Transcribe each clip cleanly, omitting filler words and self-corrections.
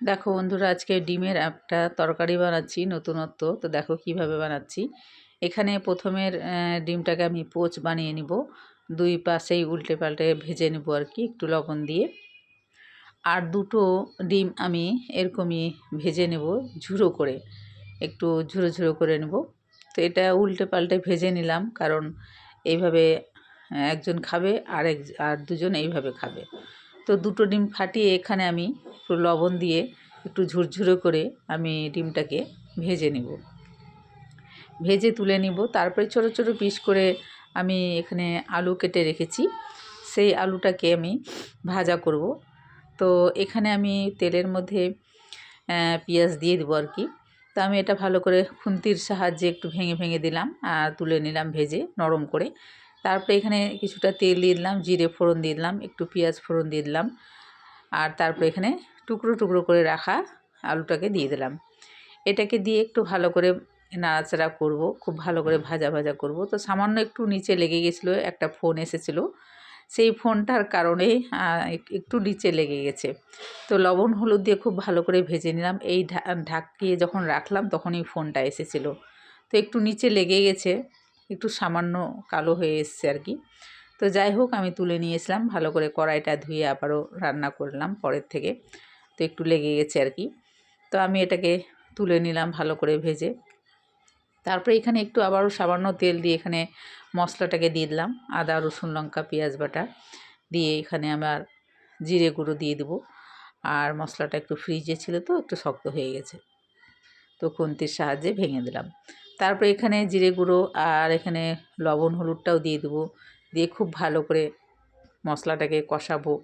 দেখো বন্ধুরা, আজকে ডিমের একটা তরকারি বানাচ্ছি নতুনত্ব। তো দেখো কিভাবে বানাচ্ছি। এখানে প্রথমের ডিমটাকে আমি পোচ বানিয়ে নিব, দুই পাশেই উল্টে পাল্টে ভেজে নেব আর কি, একটু লবণ দিয়ে। আর দুটো ডিম আমি এরকমই ভেজে নেব ঝুড়ো করে, একটু ঝুড়ো ঝুড়ো করে নেব। তো এটা উল্টে পাল্টে ভেজে নিলাম, কারণ এইভাবে একজন খাবে আর দুজন এইভাবে খাবে। তো দুটো ডিম ফাটিয়ে এখানে আমি একটু লবণ দিয়ে একটু ঝুরঝুরে করে আমি ডিমটাকে ভেজে নিব, ভেজে তুলে নিব। তারপরে ছোটো ছোটো পিস করে আমি এখানে আলু কেটে রেখেছি, সেই আলুটাকে আমি ভাজা করব। তো এখানে আমি তেলের মধ্যে পেঁয়াজ দিয়ে দেবো আর কি। তো আমি এটা ভালো করে খুন্তির সাহায্যে একটু ভেঙে ভেঙে দিলাম আর তুলে নিলাম ভেজে নরম করে। তারপরে এখানে কিছুটা তেল দিয়ে দিলাম, জিরে ফোড়ন দিয়ে দিলাম, একটু পেঁয়াজ ফোড়ন দিয়ে দিলাম। আর তারপরে এখানে টুকরো টুকরো করে রাখা আলুটাকে দিয়ে দিলাম। এটাকে দিয়ে একটু ভালো করে নাড়াচাড়া করব, খুব ভালো করে ভাজা ভাজা করব। তো সামান্য একটু নিচে লেগে গেছিলো, একটা ফোন এসেছিলো, সেই ফোনটার কারণে একটু নিচে লেগে গেছে। তো লবণ হলুদ দিয়ে খুব ভালো করে ভেজে নিলাম। এই ঢাকিয়ে যখন রাখলাম তখনই ফোনটা এসেছিলো, তো একটু নিচে লেগে গেছে, একটু সামান্য কালো হয়ে এসছে আর কি। তো যাই হোক, আমি তুলে নিয়েছিলাম, ভালো করে কড়াইটা ধুয়ে আবারও রান্না করলাম পরের থেকে। তো একটু লেগে গেছে আর কি। তো আমি এটাকে তুলে নিলাম ভালো করে ভেজে। তারপরে এখানে একটু আবারও সামান্য তেল দিয়ে এখানে মশলাটাকে দিয়ে দিলাম, আদা রসুন লঙ্কা পেঁয়াজ বাটা দিয়ে এখানে আমার জিরে গুঁড়ো দিয়ে দেবো। আর মশলাটা একটু ফ্রিজে ছিল তো একটু শক্ত হয়ে গেছে, তো খুন্তির সাহায্যে ভেঙে দিলাম। তারপরে এখানে জিরে গুঁড়ো আর এখানে লবণ হলুদটাও দিয়ে দেবো, দিয়ে খুব ভালো করে মশলাটাকে কষাবো।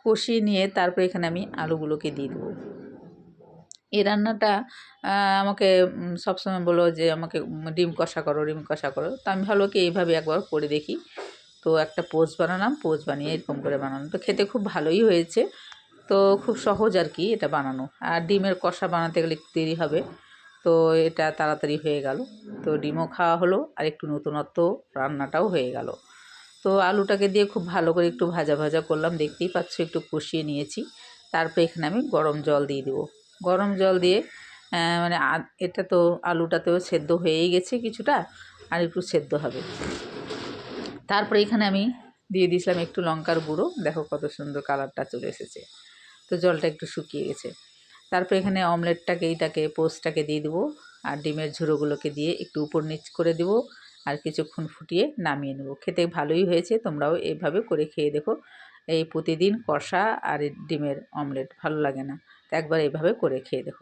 কষিয়ে নিয়ে তারপরে এখানে আমি আলুগুলোকে দিয়ে দেবো। এই রান্নাটা আমাকে সবসময় বলো যে আমাকে ডিম কষা করো, ডিম কষা করো। তো আমি ভালো কি এইভাবে একবার করে দেখি। তো একটা পোচ বানালাম, পোচ বানিয়ে এরকম করে বানালাম। তো খেতে খুব ভালোই হয়েছে। তো খুব সহজ আর কি এটা বানানো। আর ডিমের কষা বানাতে গেলে একটু দেরি হবে, তো এটা তাড়াতাড়ি হয়ে গেল। তো ডিমও খাওয়া হলো আর একটু নতুনত্ব রান্নাটাও হয়ে গেল। তো আলুটাকে দিয়ে খুব ভালো করে একটু ভাজা ভাজা করলাম, দেখতেই পাচ্ছ একটু কষিয়ে নিয়েছি। তারপরে এখানে আমি গরম জল দিয়ে দেবো। গরম জল দিয়ে মানে এটা তো আলুটাতেও সেদ্ধ হয়েই গেছে কিছুটা, আর একটু সেদ্ধ হবে। তারপরে এখানে আমি দিয়ে দিয়েছিলাম একটু লঙ্কার গুঁড়ো, দেখো কত সুন্দর কালারটা চলে এসেছে। তো জলটা একটু শুকিয়ে গেছে। তারপরে এখানে এইটাকে পোস্টটাকে দিয়ে দেবো, আর ডিমের ঝুড়োগুলোকে দিয়ে একটু উপর নিচ করে দেবো, আর কিছুক্ষণ ফুটিয়ে নামিয়ে নেব। খেতে ভালোই হয়েছে, তোমরাও এইভাবে করে খেয়ে দেখো। এই প্রতিদিন কষা আর ডিমের অমলেট ভালো লাগে না, তো একবার এইভাবে করে খেয়ে দেখো।